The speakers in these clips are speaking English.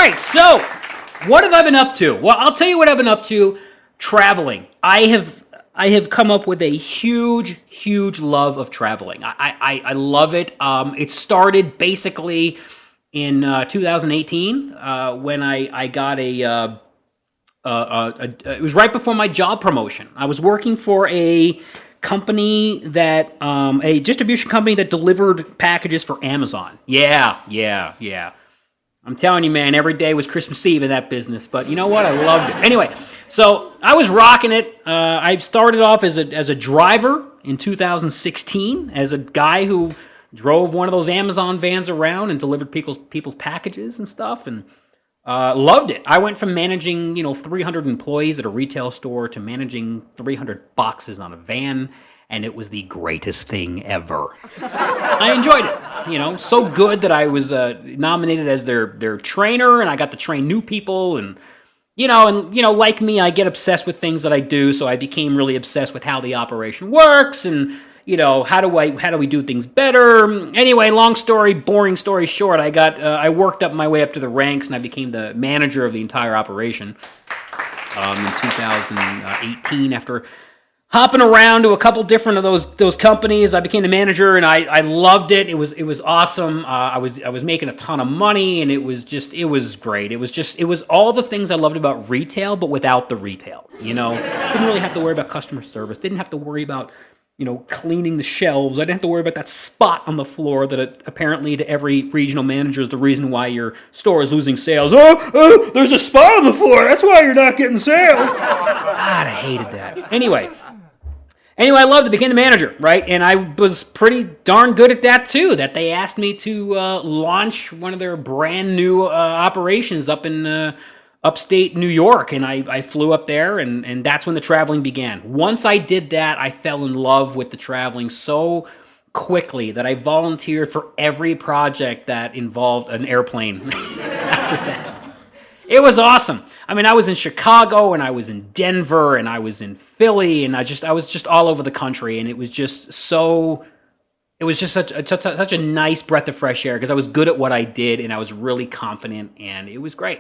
right, so what have I been up to? Well, I'll tell you what I've been up to. Traveling. I have come up with a huge love of traveling. I love it. It started basically in 2018 when I got it was right before my job promotion. I was working for a company that a distribution company that delivered packages for Amazon. Yeah. I'm telling you, man, every day was Christmas Eve in that business. But you know what? I loved it. Anyway, so I was rocking it. I started off as a driver in 2016, as a guy who drove one of those Amazon vans around and delivered people's packages and stuff, and loved it. I went from managing 300 employees at a retail store to managing 300 boxes on a van, and it was the greatest thing ever. I enjoyed it. So good that I was nominated as their trainer, and I got to train new people, and like me, I get obsessed with things that I do, so I became really obsessed with how the operation works, and how do we do things better? Anyway, boring story short, I worked up my way up to the ranks, and I became the manager of the entire operation in 2018 after hopping around to a couple different of those companies. I became the manager, and I loved it. It was awesome. I was making a ton of money, and it was great. It was all the things I loved about retail, but without the retail. Didn't really have to worry about customer service. Didn't have to worry about cleaning the shelves. I didn't have to worry about that spot on the floor that apparently to every regional manager is the reason why your store is losing sales. Oh, there's a spot on the floor. That's why you're not getting sales. God, I hated that. Anyway, I loved it. Became the manager, right? And I was pretty darn good at that too, that they asked me to launch one of their brand new operations up in upstate New York, and I flew up there, and that's when the traveling began. Once I did that, I fell in love with the traveling so quickly that I volunteered for every project that involved an airplane after that. It was awesome. I mean, I was in Chicago, and I was in Denver, and I was in Philly, and I was just all over the country, and it was just such a nice breath of fresh air because I was good at what I did, and I was really confident, and it was great.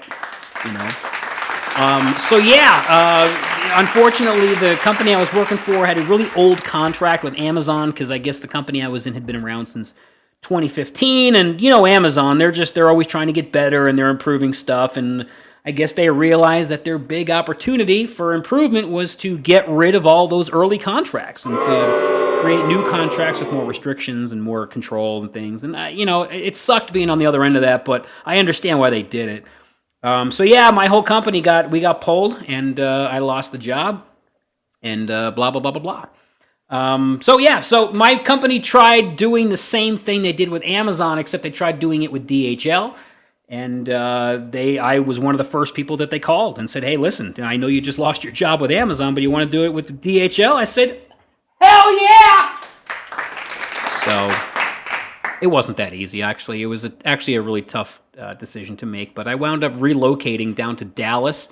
Unfortunately, the company I was working for had a really old contract with Amazon because I guess the company I was in had been around since 2015, and Amazon, they're always trying to get better, and they're improving stuff, and I guess they realized that their big opportunity for improvement was to get rid of all those early contracts and to create new contracts with more restrictions and more control and things, and it sucked being on the other end of that, but I understand why they did it. My whole company got pulled, and I lost the job, and blah, blah, blah, blah, blah. So my company tried doing the same thing they did with Amazon, except they tried doing it with DHL, and I was one of the first people that they called and said, hey, listen, I know you just lost your job with Amazon, but you want to do it with DHL? I said, hell yeah! So it wasn't that easy, actually. It was actually a really tough decision to make, but I wound up relocating down to Dallas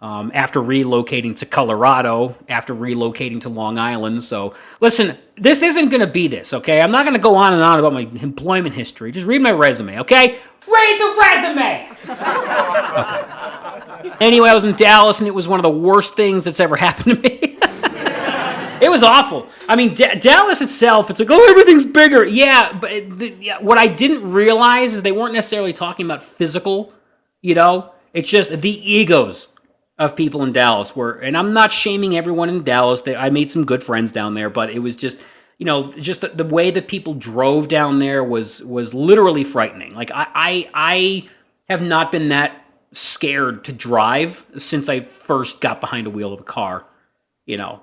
after relocating to Colorado, after relocating to Long Island. So, listen, this isn't going to be this, okay? I'm not going to go on and on about my employment history. Just read my resume, okay? Read the resume! Okay. Anyway, I was in Dallas, and it was one of the worst things that's ever happened to me. It was awful. I mean, Dallas itself, it's like, oh, everything's bigger. Yeah, but what I didn't realize is they weren't necessarily talking about physical, It's just the egos of people in Dallas were, and I'm not shaming everyone in Dallas. I made some good friends down there, but it was just, just the way that people drove down there was literally frightening. Like, I have not been that scared to drive since I first got behind a wheel of a car.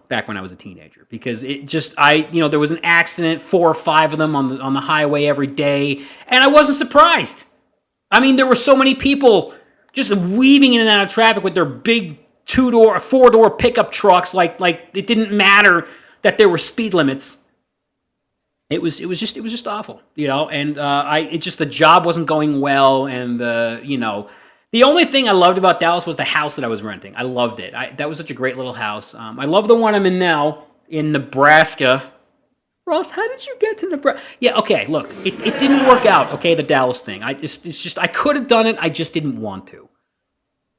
Back when I was a teenager, because it just, there was an accident, 4 or 5 of them on the highway every day, and I wasn't surprised. I mean, there were so many people just weaving in and out of traffic with their big 2-door, 4-door pickup trucks, like it didn't matter that there were speed limits. It was just awful, and the job wasn't going well, and the only thing I loved about Dallas was the house that I was renting. I loved it. That was such a great little house. I love the one I'm in now in Nebraska. Ross, how did you get to Nebraska? Yeah, okay, look, it didn't work out, okay, the Dallas thing. It's just, I could have done it, I just didn't want to.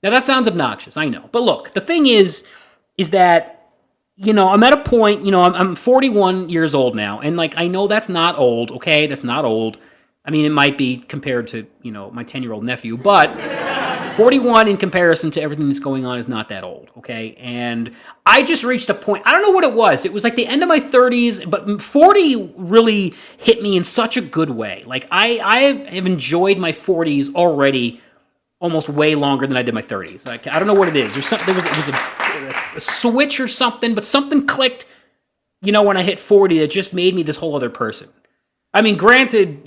Now, that sounds obnoxious, I know. But look, the thing is that, I'm at a point, I'm 41 years old now, and, I know that's not old, okay? That's not old. I mean, it might be compared to, my 10-year-old nephew, but 41 in comparison to everything that's going on is not that old, okay? And I just reached a point, I don't know what it was. It was like the end of my 30s, but 40 really hit me in such a good way. I have enjoyed my 40s already almost way longer than I did my 30s. I don't know what it is. There was a switch or something, but something clicked, when I hit 40 that just made me this whole other person. I mean, granted,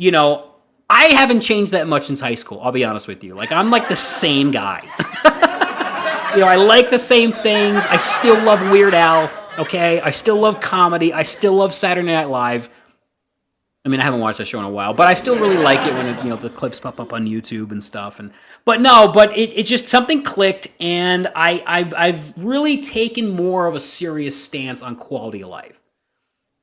I haven't changed that much since high school, I'll be honest with you. I'm the same guy. I like the same things. I still love Weird Al, okay? I still love comedy. I still love Saturday Night Live. I mean, I haven't watched that show in a while, but I still really like it when the clips pop up on YouTube and stuff. But it just something clicked, and I've really taken more of a serious stance on quality of life.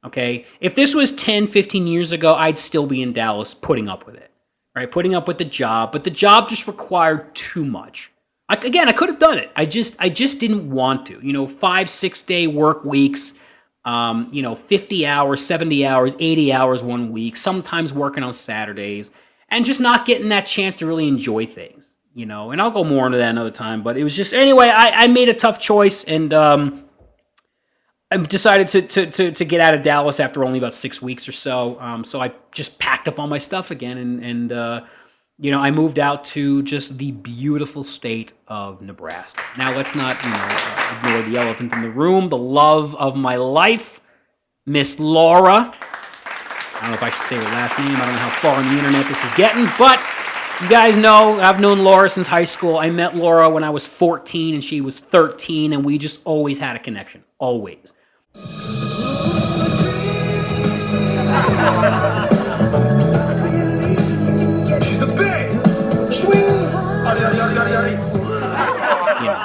Okay? If this was 10, 15 years ago, I'd still be in Dallas putting up with it. Right? Putting up with the job, but the job just required too much. I could have done it. I just didn't want to. 5-6 day work weeks. 50 hours, 70 hours, 80 hours one week, sometimes working on Saturdays, and just not getting that chance to really enjoy things, and I'll go more into that another time, but it was just, anyway, I made a tough choice, and I decided to get out of Dallas after only about 6 weeks or so, so I just packed up all my stuff again, and I moved out to just the beautiful state of Nebraska. Now, let's not, ignore the elephant in the room, the love of my life, Miss Laura. I don't know if I should say her last name. I don't know how far on the internet this is getting, but you guys know I've known Laura since high school. I met Laura when I was 14 and she was 13, and we just always had a connection. Always.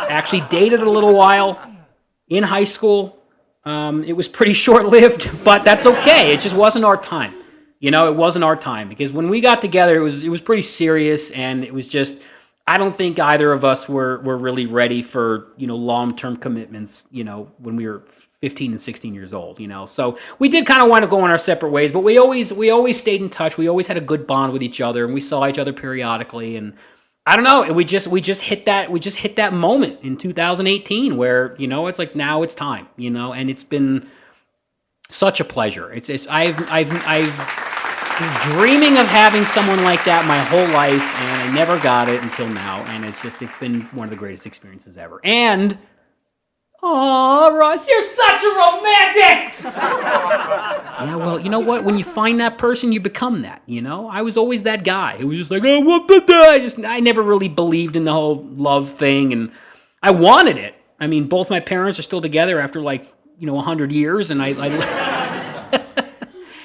Actually dated a little while in high school. It was pretty short-lived, but that's okay. It just wasn't our time. It wasn't our time, because when we got together, it was pretty serious, and it was just, I don't think either of us were really ready for, long-term commitments, when we were 15 and 16 years old, So we did kind of want to go in our separate ways, but we always stayed in touch. We always had a good bond with each other, and we saw each other periodically, and I don't know. We just hit that moment in 2018 where, it's like, now it's time, and it's been such a pleasure. I've been dreaming of having someone like that my whole life, and I never got it until now, and it's been one of the greatest experiences ever. And oh, Ross, you're such a romantic! Yeah, well, you know what? When you find that person, you become that, I was always that guy who was just like, oh, what the I never really believed in the whole love thing, and I wanted it. I mean, both my parents are still together after 100 years, and I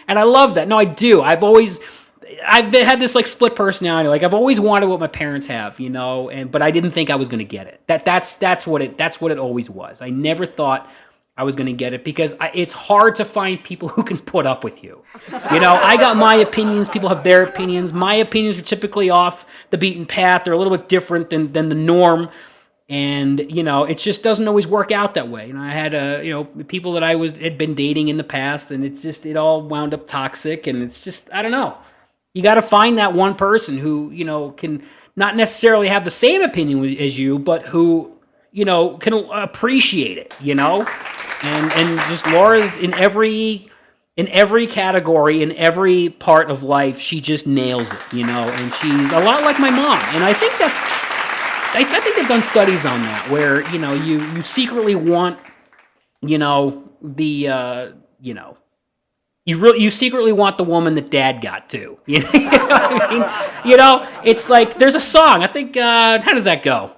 and I love that. No, I do. I've had this split personality. I've always wanted what my parents have, but I didn't think I was going to get it. That's what it always was. I never thought I was going to get it, because it's hard to find people who can put up with you. I got my opinions. People have their opinions. My opinions are typically off the beaten path. They're a little bit different than the norm. And, it just doesn't always work out that way. And I had, people that had been dating in the past, and it all wound up toxic. And it's just, I don't know. You got to find that one person who, can not necessarily have the same opinion as you, but who, can appreciate it, And just Laura's in every category, in every part of life, she just nails it, and she's a lot like my mom. And I think I think they've done studies on that, where, you secretly want, you secretly want the woman that Dad got too. You know what I mean? It's like, there's a song, I think, how does that go?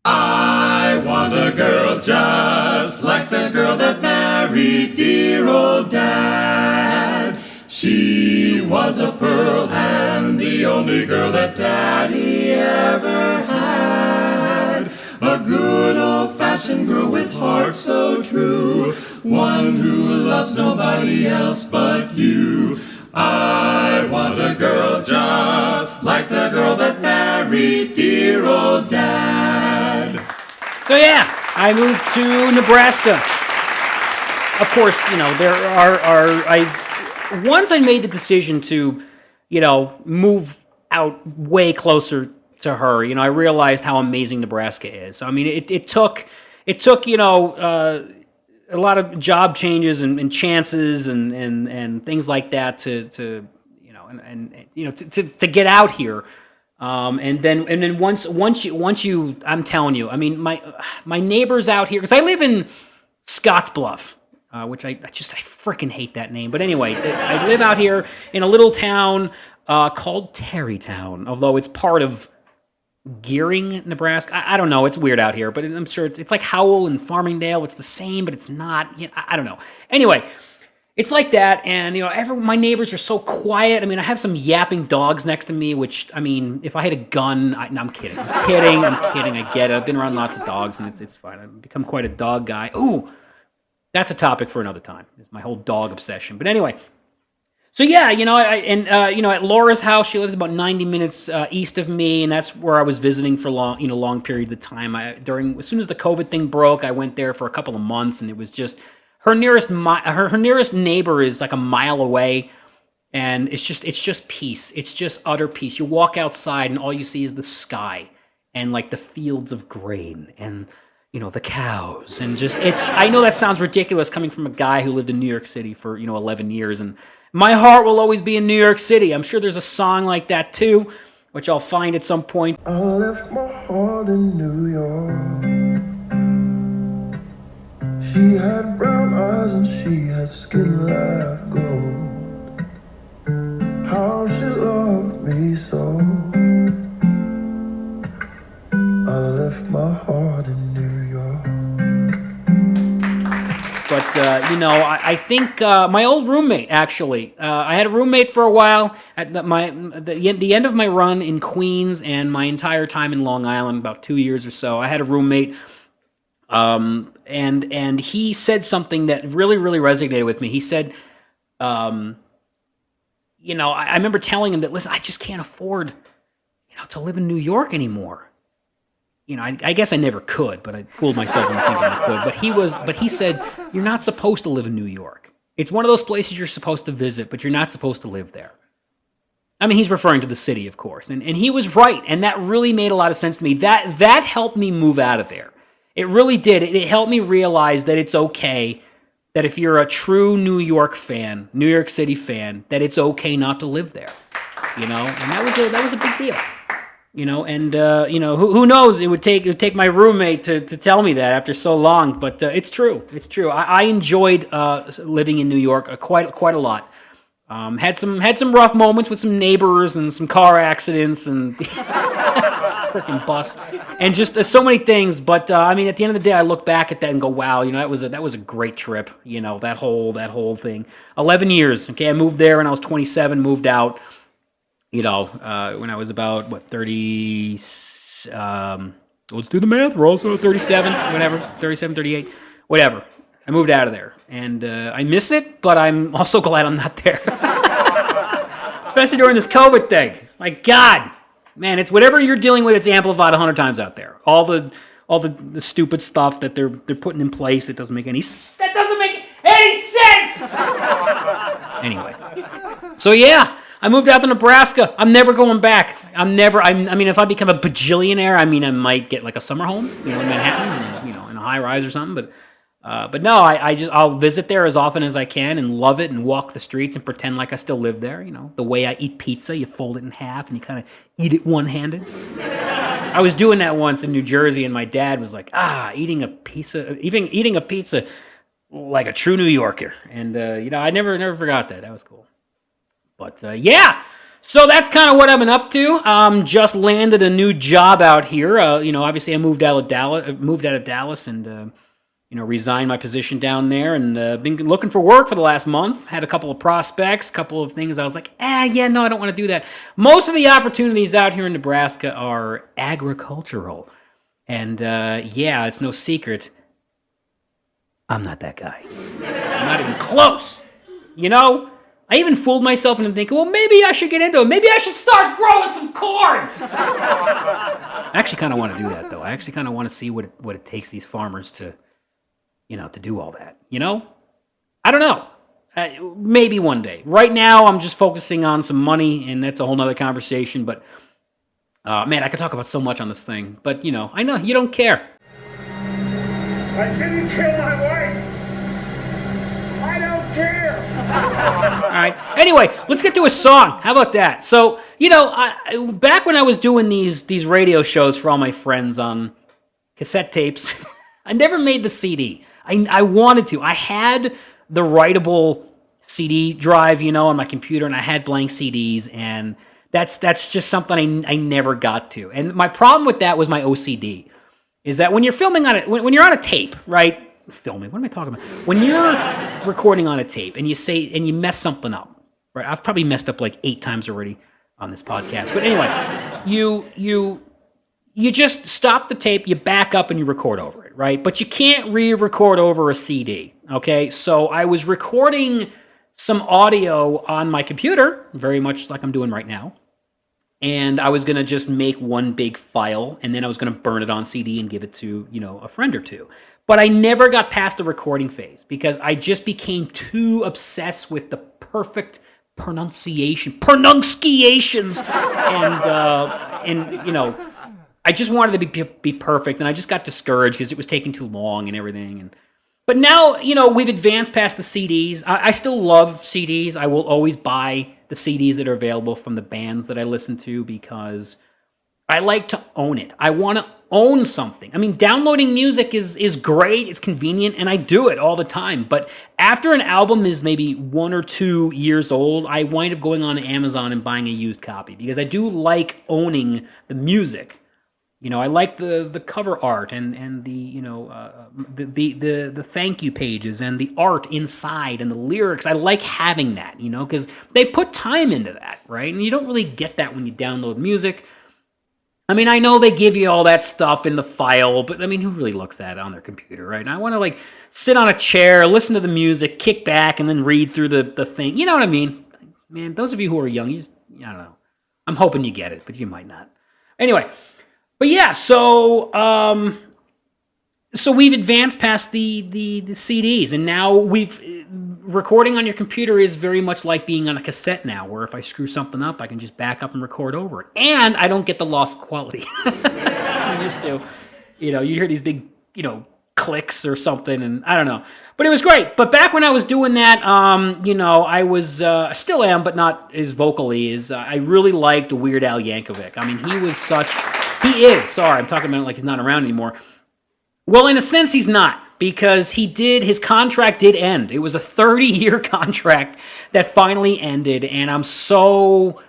I want a girl just like the girl that married dear old Dad. She was a pearl and the only girl that Daddy ever had. A good old-fashioned old-fashioned girl with heart so true, one who loves nobody else but you. I want a girl just like the girl that married dear old Dad. So yeah, I moved to Nebraska. Of course, once I made the decision to, move out way closer to her, I realized how amazing Nebraska is. I mean, it took a lot of job changes and chances and things like that to get out here. And then once you, I'm telling you, I mean, my neighbors out here, because I live in Scottsbluff, which I freaking hate that name. But anyway, I live out here in a little town called Terrytown, although it's part of Gearing, Nebraska. I don't know. It's weird out here, but I'm sure it's like Howell and Farmingdale. It's the same, but it's not. I don't know. Anyway, it's like that, and my neighbors are so quiet. I mean, I have some yapping dogs next to me, which, I mean, if I had a gun, no, I'm kidding. I'm kidding. I get it. I've been around lots of dogs, and it's fine. I've become quite a dog guy. Ooh, that's a topic for another time. It's my whole dog obsession. But anyway. So yeah, at Laura's house, she lives about 90 minutes east of me, and that's where I was visiting for long periods of time. As soon as the COVID thing broke, I went there for a couple of months, and it was just her nearest neighbor is like a mile away, and it's just peace. It's just utter peace. You walk outside, and all you see is the sky and like the fields of grain and the cows, and I know that sounds ridiculous coming from a guy who lived in New York City for 11 years, and my heart will always be in New York City. I'm sure there's a song like that too, which I'll find at some point. I left my heart in New York. She had brown eyes and she had skin like gold. How she loved me so. I left my heart in New York. But, I think my old roommate, actually, I had a roommate for a while at the end of my run in Queens and my entire time in Long Island, about 2 years or so. I had a roommate, and he said something that really, really resonated with me. He said, I remember telling him that, listen, I just can't afford, to live in New York anymore. I guess I never could, but I fooled myself into thinking I could. But he said, you're not supposed to live in New York. It's one of those places you're supposed to visit, but you're not supposed to live there. I mean, he's referring to the city, of course. And he was right, and that really made a lot of sense to me. That helped me move out of there. It really did. It helped me realize that it's okay, that if you're a true New York fan, New York City fan, that it's okay not to live there. And that was a big deal. Who knows? It would take my roommate to tell me that after so long, but it's true. It's true. I enjoyed living in New York quite a lot. Had some rough moments with some neighbors and some car accidents and freaking bus and just so many things. But at the end of the day, I look back at that and go, wow, that was a great trip. That whole thing. 11 years. Okay, I moved there when I was 27. Moved out. When I was about, 30, let's do the math, we're also 37, whatever, 37, 38, whatever. I moved out of there, and I miss it, but I'm also glad I'm not there. Especially during this COVID thing. My God, man, it's whatever you're dealing with, it's amplified 100 times out there. All the stupid stuff that they're putting in place, that doesn't make any sense. Anyway, so yeah. I moved out to Nebraska. I'm never going back. If I become a bajillionaire, I might get like a summer home, in Manhattan, in a high rise or something. But no, I'll visit there as often as I can and love it and walk the streets and pretend like I still live there. The way I eat pizza, you fold it in half and you kind of eat it one-handed. I was doing that once in New Jersey, and my dad was like, eating a pizza like a true New Yorker. And I never forgot that. That was cool. But yeah, so that's kind of what I've been up to. Just landed a new job out here. Obviously I moved out of Dallas, and resigned my position down there, and been looking for work for the last month. Had a couple of prospects, couple of things I was like, I don't want to do that. Most of the opportunities out here in Nebraska are agricultural. And yeah, it's no secret, I'm not that guy. I'm not even close. You know? I even fooled myself into thinking, well, maybe I should get into it. Maybe I should start growing some corn. I actually kind of want to do that, though. I actually kind of want to see what it takes these farmers to, to do all that. You know? I don't know. Maybe one day. Right now, I'm just focusing on some money, and that's a whole nother conversation. But, man, I could talk about so much on this thing. But, I know you don't care. I didn't kill my wife. I don't care. All right. Anyway, let's get to a song. How about that? So, back when I was doing these radio shows for all my friends on cassette tapes, I never made the CD. I wanted to. I had the writable CD drive, on my computer, and I had blank CDs, and that's just something I never got to. And my problem with that was my OCD. Is that when you're filming on it, when you're on a tape, right? Filming, what am I talking about? When you're recording on a tape and you mess something up, right? I've probably messed up like 8 times already on this podcast. But anyway, you just stop the tape, you back up and you record over it, right? But you can't re-record over a CD, okay? So I was recording some audio on my computer, very much like I'm doing right now. And I was going to just make one big file, and then I was going to burn it on CD and give it to, a friend or two. But I never got past the recording phase because I just became too obsessed with the perfect pronunciations, and I just wanted to be perfect, and I just got discouraged because it was taking too long and everything. But now, we've advanced past the CDs. I still love CDs. I will always buy the CDs that are available from the bands that I listen to because I like to own it. I want to own something. I mean, downloading music is great. It's convenient, and I do it all the time. But after an album is maybe 1 or 2 years old, I wind up going on Amazon and buying a used copy because I do like owning the music. I like the cover art and the the thank you pages and the art inside and the lyrics. I like having that, because they put time into that, right? And you don't really get that when you download music. I mean, I know they give you all that stuff in the file, but I mean, who really looks at it on their computer, right? And I want to sit on a chair, listen to the music, kick back, and then read through the thing. You know what I mean? Man, those of you who are young, I don't know. I'm hoping you get it, but you might not. Anyway. But yeah, so we've advanced past the CDs, and now recording on your computer is very much like being on a cassette now, where if I screw something up, I can just back up and record over it, and I don't get the lost quality I used to. You hear these big clicks or something, and I don't know. But it was great. But back when I was doing that, I was still am, but not as vocally as I really liked Weird Al Yankovic. I mean, He is. Sorry, I'm talking about it like he's not around anymore. Well, in a sense, he's not, because his contract did end. It was a 30-year contract that finally ended, and I'm so...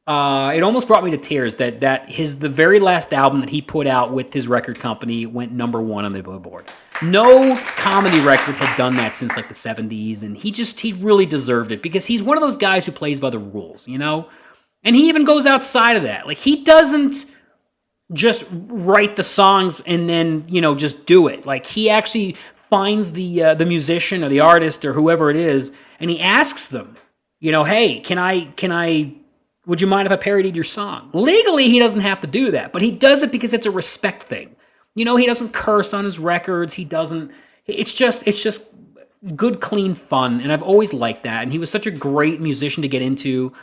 it almost brought me to tears that the very last album that he put out with his record company went number 1 on the Billboard. No comedy record had done that since the 70s, and he really deserved it, because he's one of those guys who plays by the rules, And he even goes outside of that. He doesn't just write the songs and then, just do it. He actually finds the musician or the artist or whoever it is, and he asks them, hey, would you mind if I parodied your song? Legally, he doesn't have to do that, but he does it because it's a respect thing. He doesn't curse on his records. It's just good, clean fun, and I've always liked that, and he was such a great musician to get into.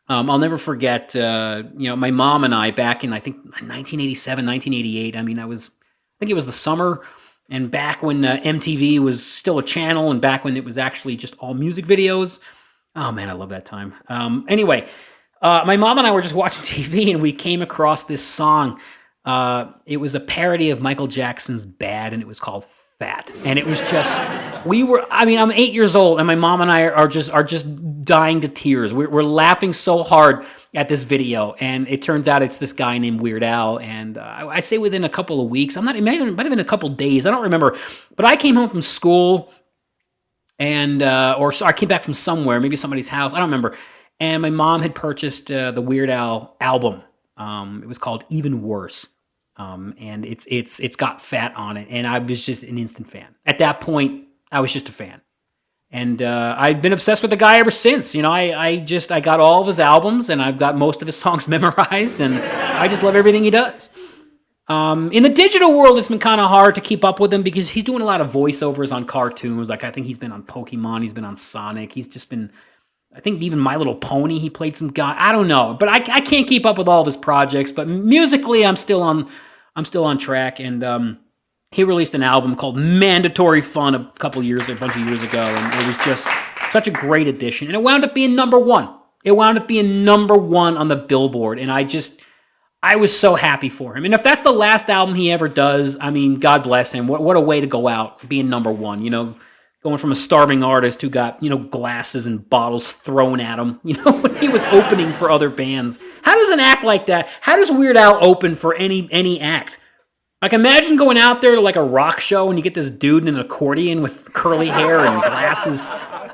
I'll never forget, my mom and I back in, I think, 1987, 1988. I mean, I think it was the summer, and back when MTV was still a channel, and back when it was actually just all music videos. Oh, man, I love that time. Anyway, my mom and I were just watching TV, and we came across this song. It was a parody of Michael Jackson's Bad, and it was called Fat. And it was just, I'm 8 years old, and my mom and I are just dying to tears. We're laughing so hard at this video, and it turns out it's this guy named Weird Al, and I say within a couple of weeks, it might have been a couple of days, I don't remember, but I came home from school, and or I came back from somewhere, maybe somebody's house, I don't remember, and my mom had purchased the Weird Al album. It was called Even Worse. and it's got Fat on it, and I was just an instant fan. At that point, I was just a fan. And I've been obsessed with the guy ever since. You know, I got all of his albums, and I've got most of his songs memorized, and I just love everything he does. In the digital world, it's been kind of hard to keep up with him because he's doing a lot of voiceovers on cartoons. Like, I think he's been on Pokemon, he's been on Sonic, he's just been, I think even My Little Pony, he played some guy. I don't know, but I can't keep up with all of his projects. But musically, I'm still on track, and he released an album called Mandatory Fun a bunch of years ago, and it was just such a great addition. And it wound up being number one. It wound up being number one on the Billboard, and I was so happy for him. And if that's the last album he ever does, I mean, God bless him. What a way to go out, being number one, you know, going from a starving artist who got, you know, glasses and bottles thrown at him, you know, when he was opening for other bands. How does an act like that, how does Weird Al open for any act? Like, imagine going out there to like a rock show and you get this dude in an accordion with curly hair and glasses,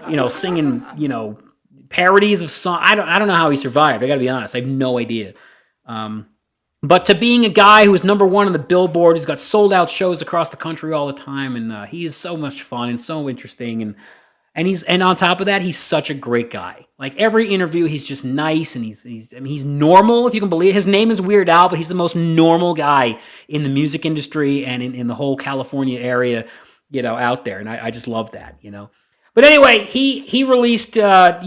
you know, singing, you know, parodies of songs. I don't know how he survived. I got to be honest. I have no idea. But to being a guy who was number one on the Billboard, who's got sold out shows across the country all the time, and he is so much fun and so interesting, and on top of that, he's such a great guy. Like, every interview, he's just nice, and he's normal, if you can believe it. His name is Weird Al, but he's the most normal guy in the music industry and in the whole California area, you know, out there. And I just love that, you know. But anyway, he released, you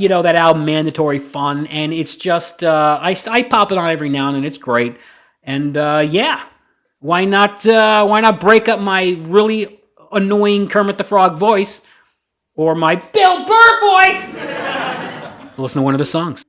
know, that album Mandatory Fun, and it's just, I pop it on every now and then. It's great. And yeah, why not break up my really annoying Kermit the Frog voice or my Bill Burr voice? Listen to one of the songs.